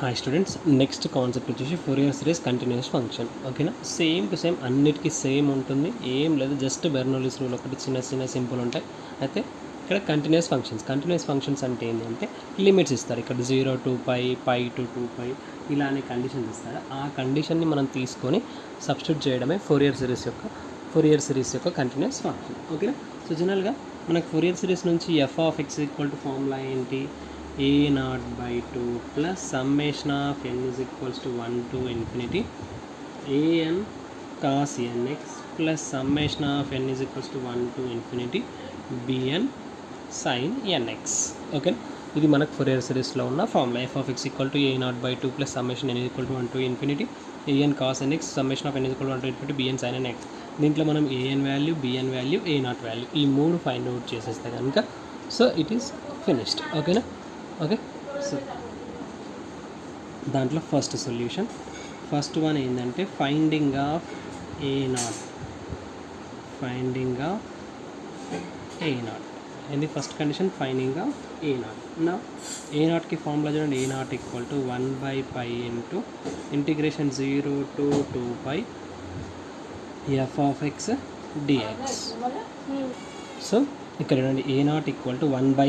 Hi students, next concept వచ్చేసి Fourier series continuous function. ఓకేనా, same to same అన్నిటికీ same ఉంటుంది, ఏం లేదు, జస్ట్ బెర్నౌలీస్ రూల్ ఒకటి చిన్న సింపుల్ ఉంటాయి. అయితే ఇక్కడ కంటిన్యూస్ ఫంక్షన్స్ అంటే ఏంటంటే లిమిట్స్ ఇస్తారు. ఇక్కడ 0 to π to 2π ఇలా అనే కండిషన్స్ ఇస్తారు. ఆ కండిషన్ని మనం తీసుకొని సబ్స్టిట్యూట్ చేయడమే ఫోరియర్ సిరీస్ యొక్క కంటిన్యూస్ ఫంక్షన్. ఓకేనా, సో జనరల్గా మనకు ఫోరియర్ సిరీస్ నుంచి f(x) ఫార్ములా ఏంటి? a0/2 plus summation of n is equals to 1 to infinity an cos nx plus summation of n is equals to 1 to infinity bn sin nx. Okay, ఇది మనకు Fourier సిరీస్లో ఉన్న formula. f(x) a0/2 plus summation n is equal to 1 to infinity an cos nx summation of n is equal to 1 to infinity bn sin nx. దీంట్లో మనం an value, bn value, a0 value ఈ మూడు find out చేసేస్తే కనుక so it is finished. ఓకేనా, okay, so దాంట్లో first one ఏంటంటే finding of a0 ఏంది first condition? Finding of a0. నా a0కి ఫార్ములా చూడండి, a0 equal to 1/π into integration 0 to 2π f(x) dx. So ఇక్కడ చూడండి, a0 equal to 1/π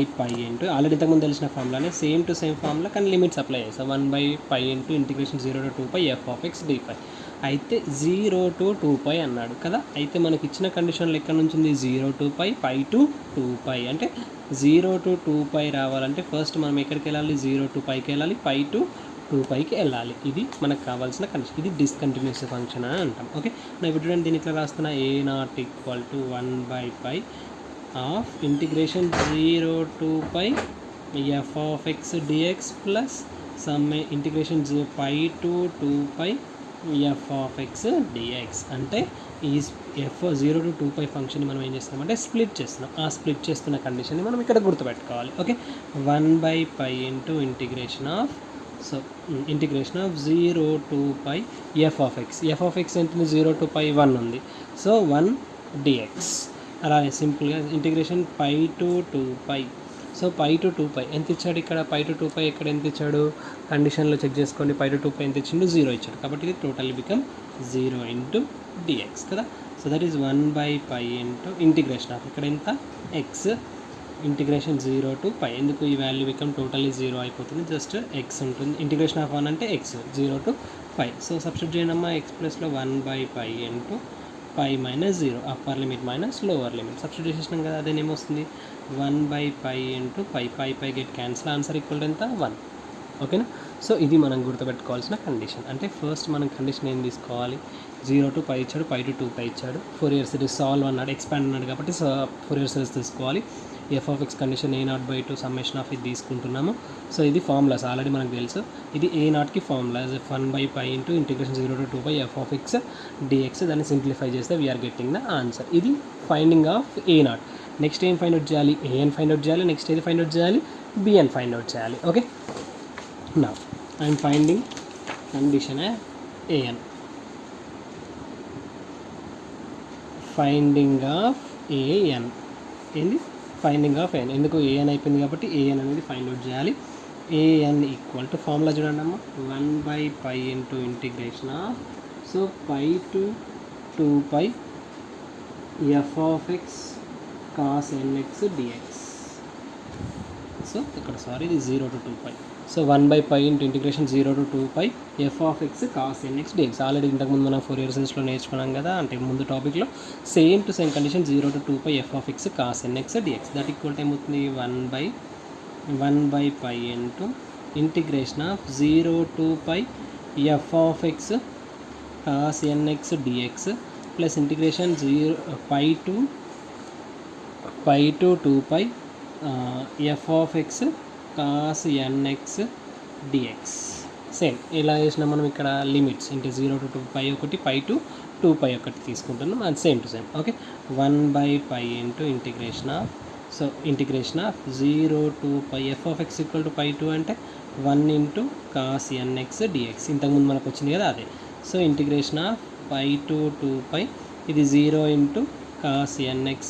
into already ఇంతకుముందు తెలిసిన ఫార్ములానే, సేమ్ టు సేమ్ ఫార్ములా కానీ లిమిట్స్ అప్లై చేస్తాం. 1/π into integration 0 to 2π f(x) dφ. అయితే 0 to 2π అన్నాడు కదా. అయితే మనకి ఇచ్చిన కండిషన్లు ఎక్కడి నుంచి ఉంది? 0 to π, π to 2π. అంటే 0 to 2π రావాలంటే ఫస్ట్ మనం ఎక్కడికి వెళ్ళాలి? 0 to πకి వెళ్ళాలి, π to 2πకి వెళ్ళాలి. ఇది మనకు కావాల్సిన కండిషన్. ఇది డిస్కంటిన్యూస్ ఫంక్షన్ అని అంటాం. ఓకే, నా ఇప్పుడు చూడండి, దీని ఇట్లా రాస్తున్నా, a0 equal to 1/π of integration 0 to π f(x) dx plus some integration π to 2π f(x) dx. అంటే ఈ f(0 to 2π) ఫంక్షన్ని మనం ఏం చేస్తున్నామంటే స్ప్లిట్ చేస్తున్నాం. ఆ స్ప్లిట్ చేస్తున్న కండిషన్ని మనం ఇక్కడ గుర్తుపెట్టుకోవాలి. Okay, 1/π into integration of 0 to π f(x) ఎంత? 0 to π 1 ఉంది, సో 1 dx. అలానే సింపుల్గా ఇంటిగ్రేషన్ π to 2π. సో π to 2π ఎంత ఇచ్చాడు? ఇక్కడ π to 2π ఇక్కడ ఎంత ఇచ్చాడు? కండిషన్లో చెక్ చేసుకోండి, π to 2π ఎంత ఇచ్చిండు? 0 ఇచ్చాడు. కాబట్టి ఇది టోటల్లీ బికమ్ 0 ఇంటూ dx కదా. So that is 1/π into integration of ఇక్కడ ఎంత? x integration 0 to π. ఎందుకు ఈ వాల్యూ బికమ్ టోటల్లీ 0 అయిపోతుంది, జస్ట్ x ఉంటుంది. ఇంటిగ్రేషన్ ఆఫ్ 1 అంటే x, 0 to π. సో సబ్స్టిట్యూట్ చేయడం అమ్మా, x ప్లస్లో 1/π into π minus 0, upper limit minus lower limit. Substitute చేసినాం కదా, అదేనేమొస్తుంది? 1/π into π get cancel, answer equal ఎంత? 1. ఓకేనా, సో ఇది మనం గుర్తుపెట్టుకోవాల్సిన కండిషన్. అంటే ఫస్ట్ మనం కండిషన్ ఏం తీసుకోవాలి? 0 to π ఇచ్చాడు, π to 2π ఇచ్చాడు, ఫోరియర్ సిరీస్ సాల్వ్ అన్నాడు, ఎక్స్పాండ్ అన్నాడు కాబట్టి ఫోరియర్ సిరీస్ తీసుకోవాలి. f(x) condition a0/2 summation of ఇది తీసుకుంటున్నాము. సో ఇది ఫార్ములాస్ ఆల్రెడీ మనకు తెలుసు. ఇది a0కి formula 1/π into integration 0 to 2π f(x) dx. దాన్ని సింప్లిఫై చేస్తే వీఆర్ గెట్టింగ్ ద ఆన్సర్. ఇది ఫైండింగ్ ఆఫ్ a0. నెక్స్ట్ ఏం ఫైండ్ అవుట్ చేయాలి? an ఫైండ్ అవుట్ చేయాలి. నెక్స్ట్ ఏది ఫైండ్ అవుట్ చేయాలి? bn ఫైండ్ అవుట్ చేయాలి. Okay, now I'm finding condition an. Finding of an ఏంది? Finding of an. ఎందుకు? an అయిపోయింది కాబట్టి an అనేది ఫైండ్ అవుట్ చేయాలి. an ఈక్వల్ టు ఫార్ములా చూడండి అమ్మ, 1/π into integration of π to 2π f(x) cos nx dx. So ఇక్కడ ఇది 0 to 2π. So 1/π into integration 0 to 2π f(x) cos nx dx. Already ఇంతకుముందు మనం ఫోరియర్ సిరీస్లో నేర్చుకున్నాం కదా, అంటే ముందు టాపిక్లో same to same condition 0 to 2π f(x) cos nx dx. That equal to ఏమవుతుంది? 1/π into integration of 0 to π f(x) cos nx dx plus integration π to 2π f(x) cos nx dx. Same ఇలా చేసినా మనం ఇక్కడ లిమిట్స్ అంటే 0 to 2π ఒకటి, π to 2π ఒకటి తీసుకుంటున్నాం, అది same to same. Okay, 1/π into integration of 0 to π f(x) equal to π to అంటే 1 ఇంటూ cos nx dx. ఇంతకుముందు మనకు వచ్చింది కదా అదే. సో ఇంటిగ్రేషన్ ఆఫ్ π to 2π ఇది 0 ఇంటూ cos nx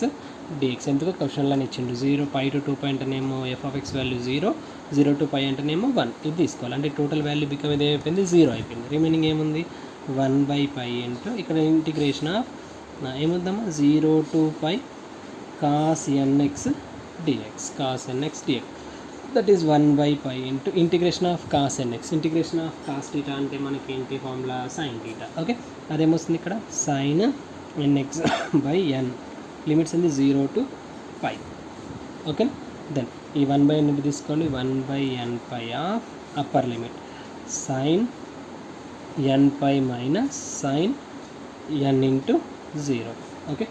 dx. ఎందుకు? క్వశ్చన్లో ఇచ్చిండు 0 π to 2π అంటేనేమో f(x) వాల్యూ 0, 0 to pi అంటేనేమో 1 ఇది తీసుకోవాలి. అంటే టోటల్ వాల్యూ బికమ్ ఇది అయిపోయింది 0 అయిపోయింది. రిమైనింగ్ ఏముంది 1/π ఇంటూ ఇక్కడ ఇంటిగ్రేషన్ ఆఫ్ ఏముందమ్మా 0 to pi cos nx dx that is 1/π into integration of cos nx. Integration of cos theta అంటే మనకి ఏంటి ఫార్ములా సైన్ టీటా. ఓకే, అదేమొస్తుంది ఇక్కడ sine nx by n. Limits ఉంది 0 to pi. ఓకే, దెన్ ఈ 1/n తీసుకోండి 1/nπ of upper limit sine nπ minus sine n into 0. Okay,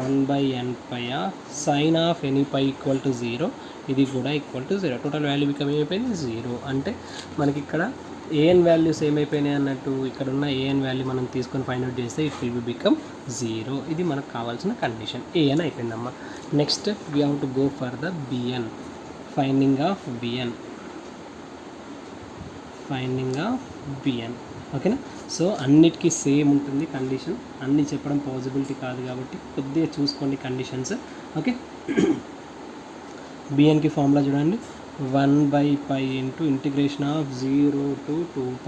1/nπ of sine of any pi equal to 0, ఇది కూడా equal to 0. Total value become ఏమైపోయింది 0. అంటే మనకి ఇక్కడ AN values ఏమైపోయినాయి అన్నట్టు ఇక్కడ ఉన్న ఏఎన్ వాల్యూ మనం తీసుకొని ఫైండ్ అవుట్ చేస్తే ఇట్ విల్ బి బికమ్ 0. ఇది మనకు కావాల్సిన కండిషన్. ఏఎన్ అయిపోయిందమ్మా. Next we have to go for the B N. Finding of B N. ఓకేనా. సో అన్నిటికీ సేమ్ ఉంటుంది కండిషన్. అన్నీ చెప్పడం పాసిబిలిటీ కాదు కాబట్టి కొద్దిగా చూసుకోండి కండిషన్స్. ఓకే, బిఎన్కి ఫార్ములా చూడండి 1/π into integration of 0 to 2π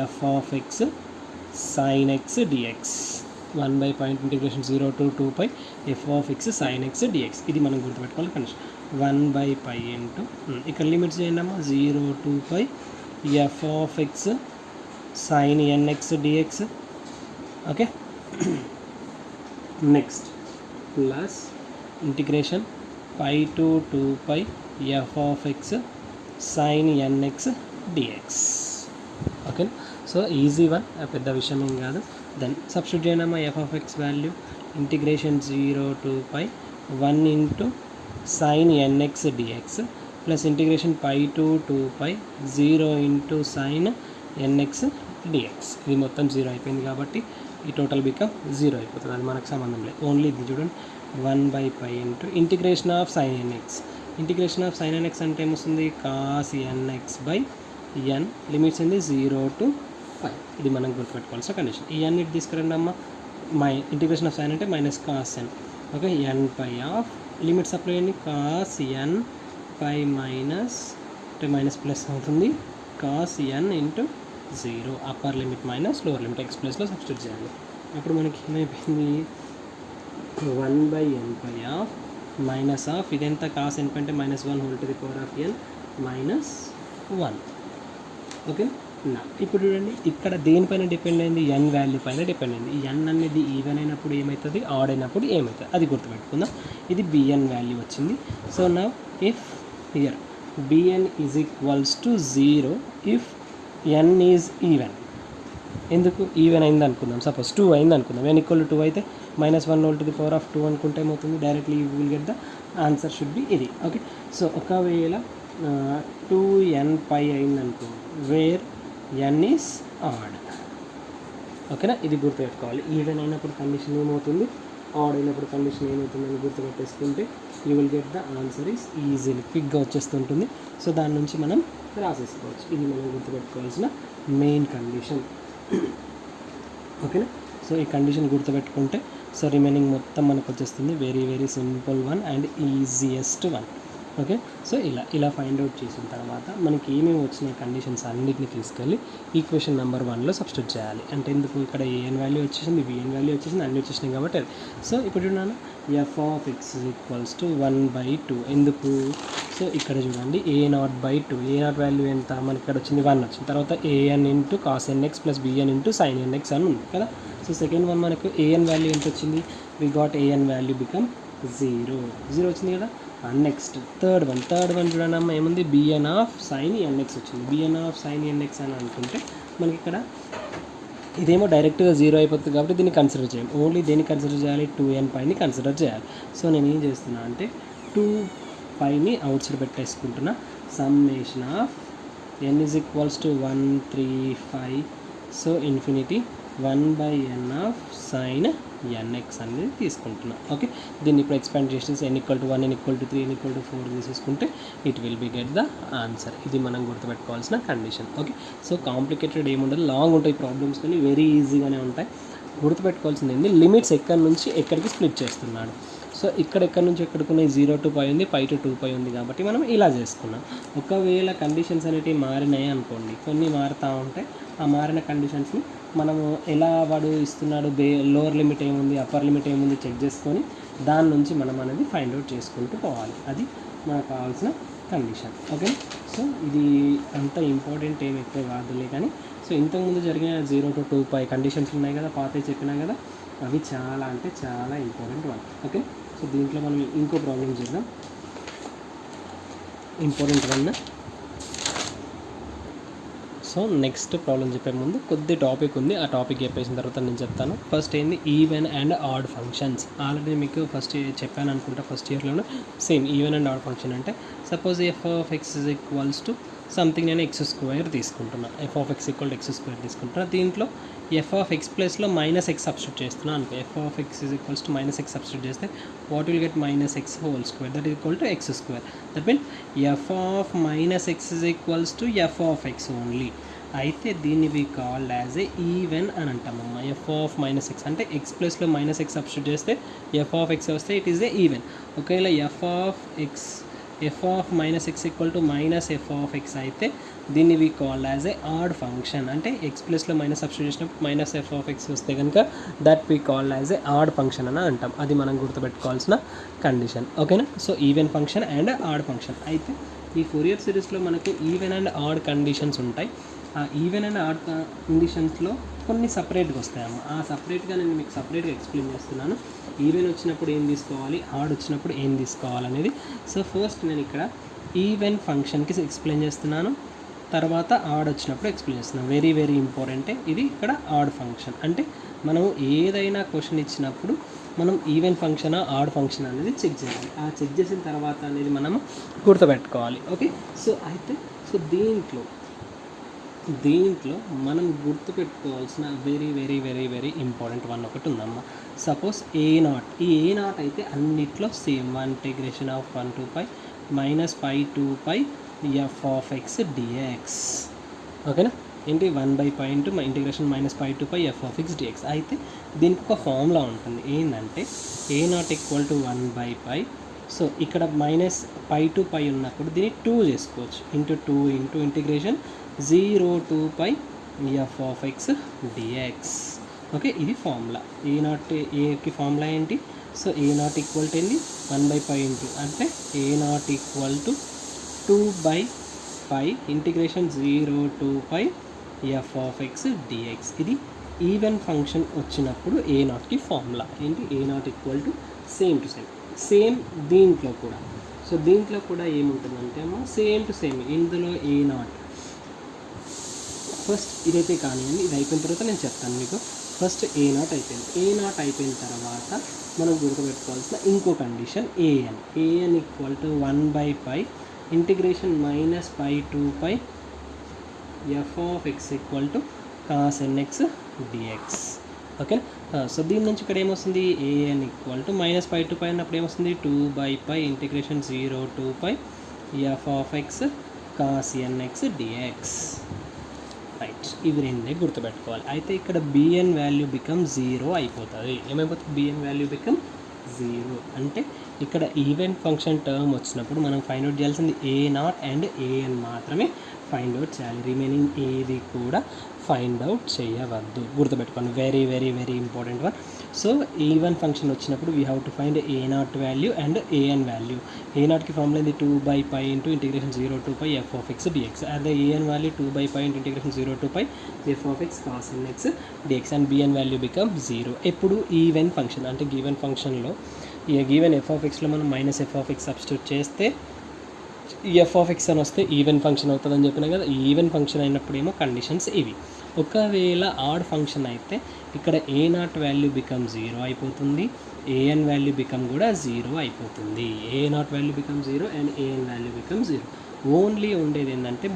f of x sin x dx. 1/π integration 0 to 2π f of x sin x dx. ఇది మనం గుర్తుపెట్టుకోవాలి కండిషన్. 1/π ఇంటూ ఇక్కడ లిమిట్స్ చేయండి అమ్మా 0 to π f of x sin nx dx. Okay, next plus integration π to 2π f of x sin nx dx. Okay, so easy one, పెద్ద విషయం ఏం కాదు. దెన్ సబ్స్టిట్యూట్ చేయడమా f of x value integration 0 to π 1 into sin nx dx plus integration π to 2π 0 into sin nx dx. ఇది మొత్తం 0 అయిపోయింది కాబట్టి ఈ టోటల్ బికమ్ 0 అయిపోతుంది. అది మనకు సంబంధం లేదు. ఓన్లీ ఇది చూడండి 1/π into integration of sin nx. Integration of sin nx అంటే ఏమొస్తుంది cos nx by n. Limits ఉంది 0 to 5. ఇది మనం గుర్తుపెట్టుకోవాల్సిన కండిషన్. ఈ n ఇటు తీసుకురండి అమ్మ. ఇంటిగ్రేషన్ ఆఫ్ sin అంటే minus cos n. Okay, nπ of limits apply చేయండి cos nπ మైనస్ అంటే మైనస్ ప్లస్ అవుతుంది cos n into 0. Upper limit minus lower limit X ప్లస్లో సబ్స్టిట్యూట్ చేయాలి. అప్పుడు మనకి ఏమైపోయింది 1/nπ ఆఫ్ మైనస్ ఆఫ్ ఇదెంత cos nπ అంటే -1 whole to the power of n minus 1. Okay, నా ఇప్పుడు చూడండి ఇక్కడ దేనిపైన డిపెండ్ అయింది n వాల్యూ పైన డిపెండ్ అయింది. ఈ n అనేది ఈవెన్ అయినప్పుడు ఏమవుతుంది, ఆడ్ అయినప్పుడు ఏమవుతుంది అది గుర్తుపెట్టుకుందాం. ఇది bn వాల్యూ వచ్చింది. సో నా if here bn is equals to 0 if n is even. ఎందుకు ఈవెన్ అయింది అనుకుందాం. సపోజ్ 2 అయింది అనుకుందాం. n ఈక్వల్ టు 2 అయితే -1 whole to the power of 2 అనుకుంటే ఏమవుతుంది directly you will get the answer should be ఇది. ఓకే, సో ఒకవేళ 2nπ అయింది అనుకో వేర్ n ఈస్ ఆడ్. ఓకేనా, ఇది గుర్తుపెట్టుకోవాలి. ఈవెన్ అయినప్పుడు కండిషన్ ఏమవుతుంది, ఆడ్ అయినప్పుడు కండిషన్ ఏమవుతుందని గుర్తుపెట్టేసుకుంటే you will get the answer is easily క్విక్గా వచ్చేస్తుంటుంది. సో దాని నుంచి మనం రాసేసుకోవచ్చు. ఇది మనం గుర్తుపెట్టుకోవాల్సిన మెయిన్ కండిషన్. ఓకేనా, సో ఈ కండిషన్ గుర్తుపెట్టుకుంటే సో రిమైనింగ్ మొత్తం మనకు వచ్చేస్తుంది. Very very simple one and easiest one. Okay, so ఇలా ఫైండ్ అవుట్ చేసిన తర్వాత మనకి ఏమేమి వచ్చిన కండిషన్స్ అన్నిటిని తీసుకెళ్ళి ఈక్వేషన్ నెంబర్ 1లో సబ్స్టిట్యూట్ చేయాలి. అంటే ఎందుకు ఇక్కడ ఏఎన్ వాల్యూ వచ్చేసింది, బిఎన్ వాల్యూ వచ్చేసింది, అన్నీ వచ్చేసినాయి కాబట్టి అది. సో ఇప్పుడు చూడండి f of x equals to 1/2. ఎందుకు, సో ఇక్కడ చూడండి a0/2. a0 వాల్యూ ఎంత మనకి ఇక్కడ వచ్చింది 1 వచ్చింది. తర్వాత an into cos nx plus bn into sin nx అని ఉంది కదా. సో సెకండ్ వన్ మనకు an వాల్యూ ఎంత వచ్చింది, we got an value become 0 వచ్చింది కదా. అండ్ నెక్స్ట్ థర్డ్ వన్ చూడండి అమ్మ ఏముంది bn ఆఫ్ sin nx వచ్చింది. bn ఆఫ్ sin nx అని అనుకుంటే మనకి ఇక్కడ ఇదేమో డైరెక్ట్గా 0 అయిపోతుంది కాబట్టి దీన్ని కన్సిడర్ చేయం. ఓన్లీ దేన్ని కన్సిడర్ చేయాలి, 2nπని కన్సిడర్ చేయాలి. సో నేను ఏం చేస్తున్నా అంటే 2πని అవుట్ సైడ్ పెట్టేసుకుంటున్నా. Summation of n is equals to 135. So infinity 1/n of sin nx అనేది తీసుకుంటున్నా. ఓకే, దీన్ని ఇప్పుడు ఎక్స్పాండ్ చేసేసి n = 1, n = 3, n = 4 తీసేసుకుంటే it will B get the answer. ఇది మనం గుర్తుపెట్టుకోవాల్సిన కండిషన్. ఓకే, సో కాంప్లికేటెడ్ ఏముండదు, లాంగ్ ఉంటాయి ప్రాబ్లమ్స్ కానీ వెరీ ఈజీగానే ఉంటాయి. గుర్తుపెట్టుకోవాల్సింది ఏంటి, లిమిట్స్ ఎక్కడి నుంచి ఎక్కడికి స్ప్లిట్ చేస్తున్నాడు. సో ఎక్కడి నుంచి ఎక్కడికున్న 0 to π ఉంది, π to 2π ఉంది కాబట్టి మనం ఇలా చేసుకున్నాం. ఒకవేళ కండిషన్స్ అనేటివి మారినాయి అనుకోండి, కొన్ని మారుతూ ఉంటాయి, ఆ మారిన కండిషన్స్ని మనము ఎలా వాడు ఇస్తున్నాడు, లోవర్ లిమిట్ ఏముంది, అప్పర్ లిమిట్ ఏముంది చెక్ చేసుకొని దాని నుంచి మనం అనేది ఫైండ్ అవుట్ చేసుకుంటూ పోవాలి. అది మనకు కావాల్సిన కండిషన్. ఓకే, సో ఇది అంత ఇంపార్టెంట్ ఏమి ఎక్కువ కాదులే కానీ, సో ఇంతకుముందు జరిగిన 0 to 2π కండిషన్స్ ఉన్నాయి కదా, పాతే చెప్పినా కదా, అవి చాలా అంటే చాలా ఇంపార్టెంట్ వన్. ఓకే, సో దీంట్లో మనం ఇంకో ప్రాబ్లం చేద్దాం, important one. So next problem చెప్పే ముందు కొద్ది టాపిక్ ఉంది, ఆ టాపిక్ చెప్పేసిన తర్వాత నేను చెప్తాను. ఫస్ట్ ఏంది even and odd functions. Already మీకు ఫస్ట్ చెప్పాను అనుకుంటా, ఫస్ట్ ఇయర్లోనే same even and odd function అంటే సపోజ్ f(x) = సంథింగ్ నేను x² తీసుకుంటున్నా, f(x) = x² తీసుకుంటున్నా. దీంట్లో f(x) ప్లేస్లో -x సబ్స్టిట్యూట్ చేస్తున్నాను అనుకో, f(x) = -x సబ్స్టిట్యూట్ చేస్తే what will get -x² that equal to x². That mean f(-x) = f(x) only. అయితే దీన్ని we called as a even అని అంటామమ్మా. f(-x) అంటే x ప్లేస్లో -x సబ్స్టిట్యూట్ చేస్తే f(x) వస్తే ఇట్ ఈస్ ఏ ఈవెన్. ఒకవేళ f(-x) = -f(x) అయితే దీన్ని we called as a odd function. అంటే x ప్లేస్లో మైనస్ సబ్స్టిట్యూట్ చేసినప్పుడు -f(x) వస్తే కనుక that we called as a odd function అని అంటాం. అది మనం గుర్తుపెట్టుకోవాల్సిన కండిషన్. ఓకేనా, so even function and odd function. అయితే ఈ ఫోరియర్ సిరీస్లో మనకు ఈవెన్ అండ్ ఆడ్ కండిషన్స్ ఉంటాయి. ఆ ఈవెన్ అండ్ ఆడ్ కండిషన్స్లో కొన్ని సపరేట్గా వస్తాయమ్మ. ఆ సపరేట్గా నేను మీకు సపరేట్గా ఎక్స్ప్లెయిన్ చేస్తున్నాను. ఈవెన్ వచ్చినప్పుడు ఏం తీసుకోవాలి, ఆడ్ వచ్చినప్పుడు ఏం తీసుకోవాలనేది. సో ఫస్ట్ నేను ఇక్కడ ఈవెన్ ఫంక్షన్కి ఎక్స్ప్లెయిన్ చేస్తున్నాను, తర్వాత ఆడ్ వచ్చినప్పుడు ఎక్స్ప్లెయిన్ చేస్తున్నాను. వెరీ వెరీ ఇంపార్టెంటే ఇది. ఇక్కడ ఆడ్ ఫంక్షన్ అంటే మనం ఏదైనా క్వశ్చన్ ఇచ్చినప్పుడు మనం ఈవెన్ ఫంక్షనా ఆడ్ ఫంక్షన్ అనేది చెక్ చేయాలి. ఆ చెక్ చేసిన తర్వాత అనేది మనము గుర్తుపెట్టుకోవాలి. ఓకే, సో అయితే సో దీంట్లో మనం గుర్తుపెట్టుకోవాల్సిన very very very very important one ఒకటి ఉందమ్మా. Suppose a0. ఈ a0 అయితే అన్నిట్లో same, 1(1 to π -π to π f(x) dx. ఓకేనా, ఏంటి 1/π into integration -π to π f(x) dx. అయితే దీనికి ఒక ఫార్ములా ఉంటుంది, ఏంటంటే a0 = 1/π. సో ఇక్కడ -π to π ఉన్నప్పుడు దీన్ని 2 చేసుకోవచ్చు, (2 × integration 0 to π f(x) dx). Okay, ఇది ఫార్ములా. ఏకి ఫార్ములా ఏంటి, సో a0 = ఏంటి 1/π ఇంటూ అంటే a0 = 2/π integration 0 to π f(x) dx. ఇది ఈవెన్ ఫంక్షన్ వచ్చినప్పుడు a0కి ఫార్ములా ఏంటి, a0 = సేమ్ టు సేమ్ దీంట్లో కూడా. సో దీంట్లో కూడా ఏముంటుందంటే అమ్మా సేమ్ టు సేమ్. ఇందులో a0 ఫస్ట్ ఇదైతే కానివ్వండి, ఇది అయిపోయిన తర్వాత నేను చెప్తాను మీకు. ఫస్ట్ a0 అయిపోయింది. a0 అయిపోయిన తర్వాత మనం గుర్తుపెట్టుకోవాల్సిన ఇంకో condition an = 1/π integration -π to π f(x) = cos nx dx. Okay, so దీని నుంచి ఇక్కడ ఏమొస్తుంది, an = -π to π అన్నప్పుడు ఏమొస్తుంది 2/π integration 0 to π f(x) cos nx dx. Right, ఇవి రెండే గుర్తుపెట్టుకోవాలి. అయితే ఇక్కడ bn వాల్యూ బికమ్ 0 అయిపోతుంది. ఏమైపోతుంది, bn వాల్యూ బికమ్ 0 అంటే ఇక్కడ ఈవెంట్ ఫంక్షన్ టర్మ్ వచ్చినప్పుడు మనం ఫైండ్ అవుట్ చేయాల్సింది a0 అండ్ an మాత్రమే ఫైండ్ అవుట్ చేయాలి. రిమైనింగ్ ఏది కూడా ఫైండ్ అవుట్ చేయవద్దు, గుర్తుపెట్టుకోండి. Very very very important one. So even function వచ్చినప్పుడు we have to find a0 value and an value. a0కి ఫార్ములా ఏంది 2/π into integration 0 to π f(x) dx. అదే an value 2/π into integration 0 to π f(x) cos nx dx and bn value become 0. ఎప్పుడు even function అంటే given ఫంక్షన్లో ఈ given f(x)లో మనం -f(x) substitute చేస్తే f(x) అని వస్తే ఈవెన్ ఫంక్షన్ అవుతుందని చెప్పినా కదా. ఈవెన్ ఫంక్షన్ అయినప్పుడు ఏమో కండిషన్స్ ఇవి. ఒకవేళ ఆడ్ ఫంక్షన్ అయితే ఇక్కడ a0 వాల్యూ బికమ్ 0 అయిపోతుంది, an వాల్యూ బికమ్ కూడా 0 అయిపోతుంది. a0 value become 0 and an value become 0. Only ఉండేది ఏంటంటే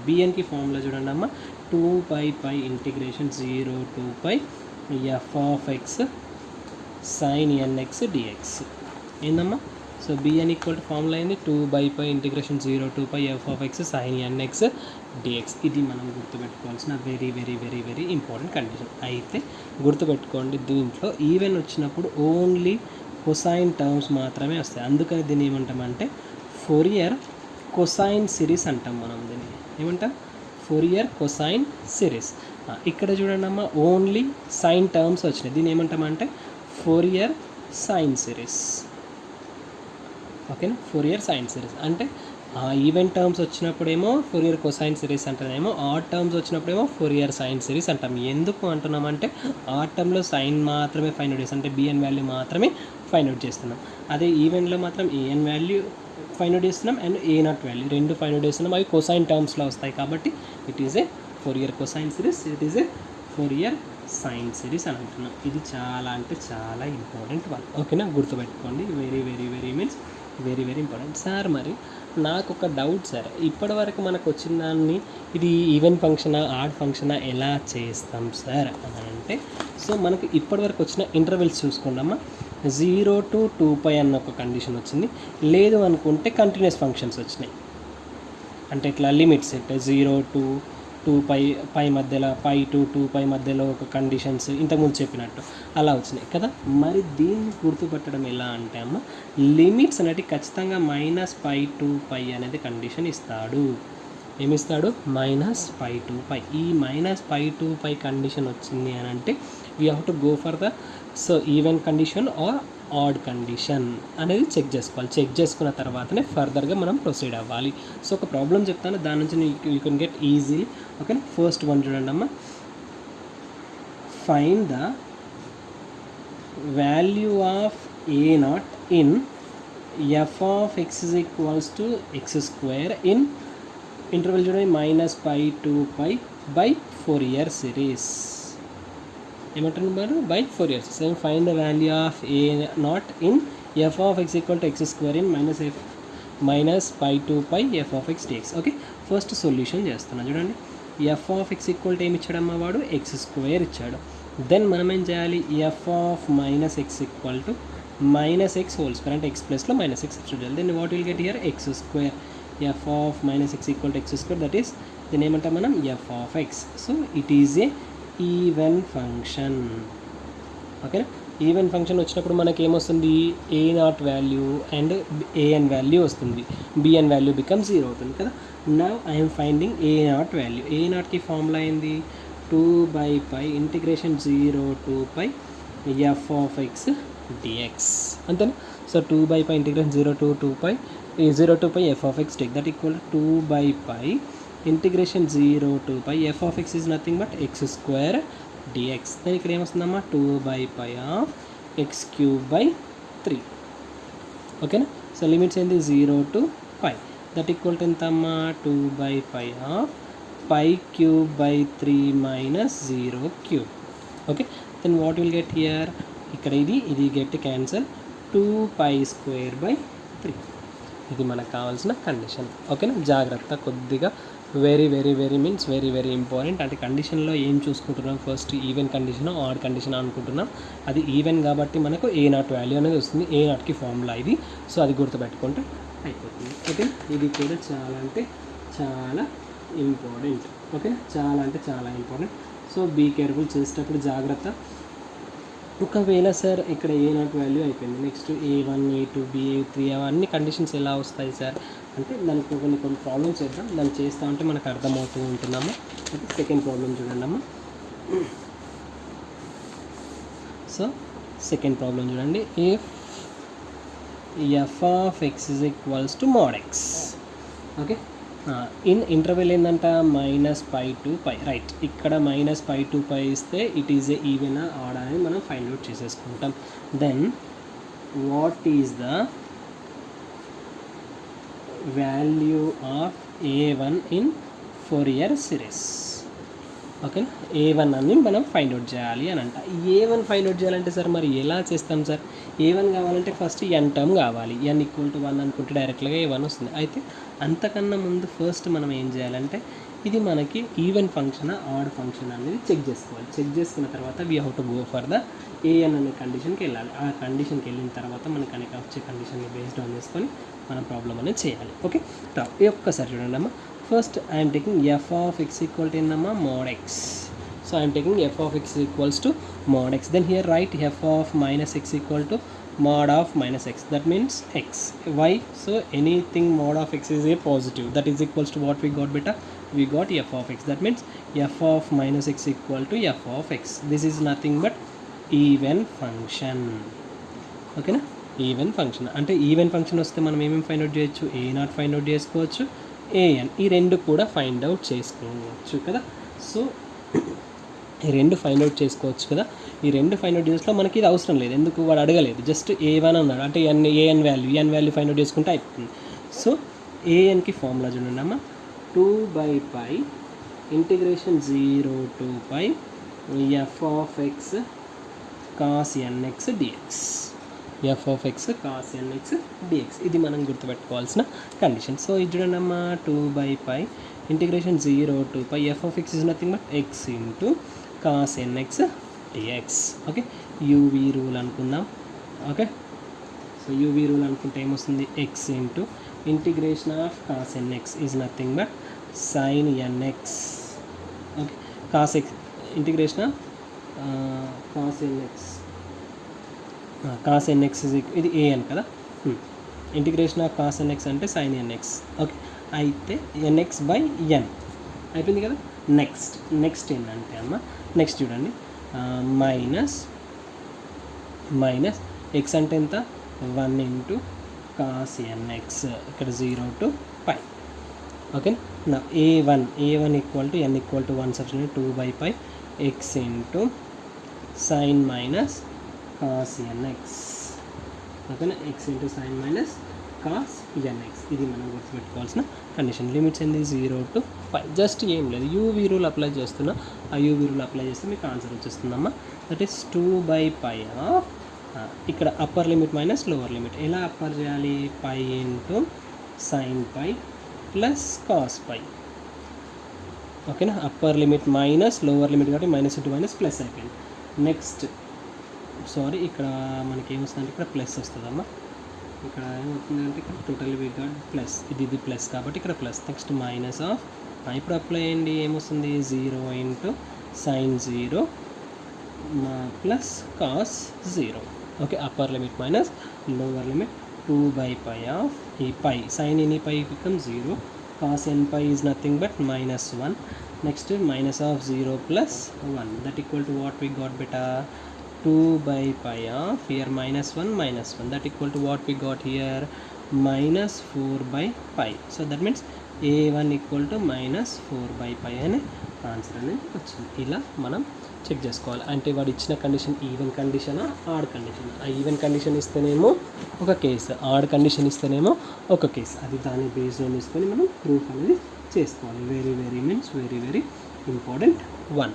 bnకి ఫార్ములా చూడండి అమ్మ, 2/π integration 0 to π f(x) sin nx dx. ఏందమ్మా, సో bn = ఫార్ములా అయింది 2/π integration 0 to π f(x) sin nx dx. ఇది మనం గుర్తుపెట్టుకోవాల్సిన very very very very important condition. అయితే గుర్తుపెట్టుకోండి, దీంట్లో ఈవెన్ వచ్చినప్పుడు ఓన్లీ కొసైన్ టర్మ్స్ మాత్రమే వస్తాయి. అందుకని దీన్ని ఏమంటామంటే ఫోరియర్ కొసైన్ సిరీస్ అంటాం మనం. దీన్ని ఏమంటాం? Fourier cosine series. ఇక్కడ చూడండి అమ్మ, ఓన్లీ సైన్ టర్మ్స్ వచ్చినాయి. దీన్ని ఏమంటామంటే ఫోరియర్ సైన్ సిరీస్. ఓకేనా? ఫోరియర్ సైన్ సిరీస్ అంటే ఈవెన్ టర్మ్స్ వచ్చినప్పుడేమో ఫోరియర్ కొసైన్ సిరీస్ అంటామేమో, ఆడ్ టర్మ్స్ వచ్చినప్పుడేమో ఫోరియర్ సైన్ సిరీస్ అంటాం. ఎందుకు అంటున్నామంటే ఆడ్ టర్మ్లో సైన్ మాత్రమే ఫైండ్ అవుట్ చేస్తాం, అంటే బిఎన్ వాల్యూ మాత్రమే ఫైండ్ అవుట్ చేస్తున్నాం. అదే ఈవెన్లో మాత్రం ఏఎన్ వాల్యూ ఫైండ్ అవుట్ చేస్తున్నాం అండ్ ఏ నాట్ వాల్యూ రెండు ఫైండ్ అవుట్ చేస్తున్నాం. అవి కొసైన్ టర్మ్స్లో వస్తాయి కాబట్టి it is A Fourier cosine series, it is A Fourier sine series అని అంటున్నాం. ఇది చాలా అంటే చాలా ఇంపార్టెంట్ వన్. ఓకేనా? గుర్తుపెట్టుకోండి. Very very very means very very important. Sir మరి నాకు ఒక డౌట్ సార్, ఇప్పటి వరకు మనకు వచ్చిన దాన్ని ఇది ఈవెన్ ఫంక్షనా ఆడ్ ఫంక్షనా ఎలా చేస్తాం సార్ అని అంటే, సో మనకు ఇప్పటి వరకు వచ్చిన ఇంటర్వెల్స్ చూసుకుందామా. 0 to 2π అన్న ఒక కండిషన్ వచ్చింది. లేదు అనుకుంటే కంటిన్యూస్ ఫంక్షన్స్ వచ్చినాయి, అంటే ఇట్లా లిమిట్స్ సెట్ 0 to 2π మధ్యలో, π to 2π మధ్యలో ఒక కండిషన్స్ ఇంతకుముందు చెప్పినట్టు అలా వచ్చినాయి కదా. మరి దీన్ని గుర్తుపట్టడం ఎలా అంటే అమ్మ, లిమిట్స్ అనేవి ఖచ్చితంగా -π to π అనేది కండిషన్ ఇస్తాడు. ఏమిస్తాడు? -π to π. ఈ -π to π కండిషన్ వచ్చింది అని అంటే we have to go for the even condition or odd condition అనేది చెక్ చేసుకోవాలి. చెక్ చేసుకున్న తర్వాతనే ఫర్దర్గా మనం ప్రొసీడ్ అవ్వాలి. సో ఒక ప్రాబ్లం చెప్తాను, దాని నుంచి యూ కెన్ గెట్ ఈజీలీ. ఓకేనా? ఫస్ట్ వన్ చూడండి అమ్మ. Find the value of A not in f of x is equals to x² in interval చూడండి -π to π బై ఫోరియర్ సిరీస్. ఏమంటున్నారు? By Fourier series. Find the value of A not in f of x equal to x² in -π to π f of x dx. Okay, first solution చేస్తున్నా చూడండి. f of x equal to ఏమి ఇచ్చాడమ్మా వాడు? x² ఇచ్చాడు. Then మనం ఏం చేయాలి? f of -x equal to -x whole square అంటే x ప్లస్లో -x సబ్స్టిట్యూట్ చేయాలి. Then what will get here? x². f of -x equal to x², that is దీన్ని ఏమంటాం మనం? f of x. So it is a even function. ఓకేనా? Even function వచ్చినప్పుడు మనకి ఏమొస్తుంది? A nought value and A N value వస్తుంది, B N value become 0 అవుతుంది కదా. Now I'm finding A nought value. A నాట్కి ఫార్ములా అయింది? 2/π integration 0 to π f of x dx. అంతేనా? సో 2/π integration 0 to 2π f of x dx, that equal to 2/π integration 0 to π f of x is nothing but x² dx. then ఇక్కడ ఏమొస్తుందమ్మా? 2/π of x³ 3. ఓకేనా? So limits ఏంటి? 0 to π, that equal to ఎంత అమ్మా? 2/π of π³ 3 - 0³. Okay, then what will get here? ఇక్కడ ఇది get cancel 2π² 3. ఇది మనకు కావాల్సిన కండిషన్. ఓకేనా? జాగ్రత్త కొద్దిగా. Very very very means very very important. అంటే కండిషన్లో ఏం చూసుకుంటున్నాం? First even condition odd condition అనుకుంటున్నాం. అది ఈవెన్ కాబట్టి మనకు ఏ నాట్ వాల్యూ అనేది వస్తుంది. ఏ నాట్కి ఫార్ములా ఇది. సో అది గుర్తుపెట్టుకుంటే అయిపోతుంది. ఓకే, ఇది కూడా చాలా అంటే చాలా ఇంపార్టెంట్. ఓకే, చాలా అంటే చాలా ఇంపార్టెంట్. సో బీ కేర్ఫుల్, చేసేటప్పుడు జాగ్రత్త. ఒకవేళ సార్ ఇక్కడ ఏ నాట్ వాల్యూ అయిపోయింది, నెక్స్ట్ A1 A2 B3 అవన్నీ కండిషన్స్ ఎలా వస్తాయి సార్ అంటే దానికి కొన్ని ప్రాబ్లమ్స్ చేద్దాం. దాన్ని చేస్తా ఉంటే మనకు అర్థమవుతూ ఉంటున్నాము. అయితే సెకండ్ ప్రాబ్లం చూడండి అమ్మ. సో సెకండ్ ప్రాబ్లం చూడండి. If f of x is equals to mod x. Okay, in interval ఏంటంట? -π to π. రైట్, ఇక్కడ -π to π ఇస్తే it is a even odd అని మనం ఫైండ్ అవుట్ చేసేసుకుంటాం. Then what is the value of A1 in Fourier series? Okay, A1 అని మనం find out చేయాలి అని అంట. A1 ఫైండ్ అవుట్ చేయాలంటే సార్ మరి ఎలా చేస్తాం సార్? A1 కావాలంటే ఫస్ట్ n టర్మ్ కావాలి. n = 1 అనుకుంటే డైరెక్ట్గా A1 వస్తుంది. అయితే అంతకన్నా ముందు ఫస్ట్ మనం ఏం చేయాలంటే ఇది మనకి ఈవెన్ ఫంక్షన్ ఆడ్ ఫంక్షన్ అనేది చెక్ చేసుకోవాలి. చెక్ చేసుకున్న తర్వాత we have to go for the an అనే కండిషన్కి వెళ్ళాలి. ఆ కండిషన్కి వెళ్ళిన తర్వాత మనకి అనేక వచ్చే కండిషన్ని బేస్డ్ ఆన్ చేసుకొని మనం ప్రాబ్లం అనేది చేయాలి. ఓకే, ఈ ఒక్కసారి చూడండి అమ్మ. First I'm taking f of x equal to ఏందమ్మా? mod x. So I'm taking f of x equals to mod x. Then here right f of -x equal to mod of minus x, that means x. Why? So anything mod of x is a positive, that is equals to what we got beta, we got f of x, that means f of minus x equal to f of x. This is nothing but even function. ఓకేనా, even function అంటే even function వస్తే మనం ఏమేమి find out చేయొచ్చు, a0 find out చేసుకోవచ్చు, an ఈ రెండు కూడా ఫైండ్ అవుట్ చేసుకోవచ్చు కదా. సో ఈ రెండు ఫైండ్ అవుట్ చేసుకోవచ్చు కదా. ఈ రెండు ఫైండ్ అవుట్ చేసినా మనకి ఇది అవసరం లేదు, ఎందుకు వాడు అడగలేదు, జస్ట్ a1 అన్నాడు అంటే an వాల్యూ ఫైండ్ అవుట్ చేసుకుంటే అయిపోతుంది. సో anకి ఫార్ములా చూడండి అమ్మ, 2/π integration 0 to π f of x cos nx dx, f of x cos nx dx, ఇది మనం గుర్తుపెట్టుకోవాల్సిన కండిషన్. సో ఇది చూడండి అమ్మ, 2/π integration 0 to π f of x is nothing but x into cos nx dx. Okay, uv rule అనుకుందాం. Okay, so uv rule అనుకుంటే ఏమొస్తుంది, x into integration of cos nx is nothing but sin nx. Okay, cos x integration of cos nx, cos nx ఇది an కదా, integration of cos nx అంటే sin nx. Okay, అయితే nx by n అయిపోయింది కదా. Next ఏంటంటే అమ్మ, next చూడండి, minus X అంటే ఎంత, 1 ఇంటూ cos nx, ఇక్కడ 0 to π. ఓకే, నా a1 equal to n equal to 1 substitute 2/π x into sin minus cos nx. ఓకేనా, x into sin minus cos nx, ఇది మనం గుర్తుపెట్టుకోవాల్సిన కండిషన్. లిమిట్స్ ఏంది, 0 to π. జస్ట్ ఏం లేదు, యూవీ రూల్ అప్లై చేస్తున్నా, ఆ యూవీ రూల్ అప్లై చేస్తే మీకు ఆన్సర్ వచ్చేస్తుందమ్మా. దట్ ఈస్ 2/π ఆఫ్, ఇక్కడ upper limit minus lower limit, ఎలా అప్పర్ చేయాలి, π ఇంటూ sin π ప్లస్ cos π. ఓకేనా, upper limit minus lower limit కాబట్టి మైనస్ ఇంటూ మైనస్ ప్లస్ అయిపోయింది. నెక్స్ట్ సారీ, ఇక్కడ మనకి ఏమొస్తుందంటే ఇక్కడ ప్లస్ వస్తుందమ్మా, ఇక్కడ ఏమవుతుందంటే ఇక్కడ టోటల్ వి గాట్ ప్లస్, ఇది ప్లస్ కాబట్టి ఇక్కడ ప్లస్. నెక్స్ట్ మైనస్ ఆఫ్, ఇప్పుడు అప్లై అయ్యండి, ఏమొస్తుంది, 0 into sin 0 plus cos 0. Okay, upper limit minus lower limit 2/π of ఈ pi, sin N pi become 0, cos nπ is nothing but -1. Next minus of 0 plus 1, that equal to what we got beta, 2/π of here -1, that equal to what we got here, -4/π. So that means a1 equal to -4/π అనే answer అనేది వచ్చింది. ఇలా మనం check చేసుకోవాలి. అంటే వాడు ఇచ్చిన condition even కండిషనా, add condition. ఆ ఈవెన్ కండిషన్ ఇస్తేనేమో ఒక కేసు, ఆడ్ కండిషన్ ఇస్తేనేమో ఒక కేసు. అది దాన్ని బేస్డ్ తీసుకొని మనం ప్రూఫ్ అనేది చేసుకోవాలి. Very very important 1.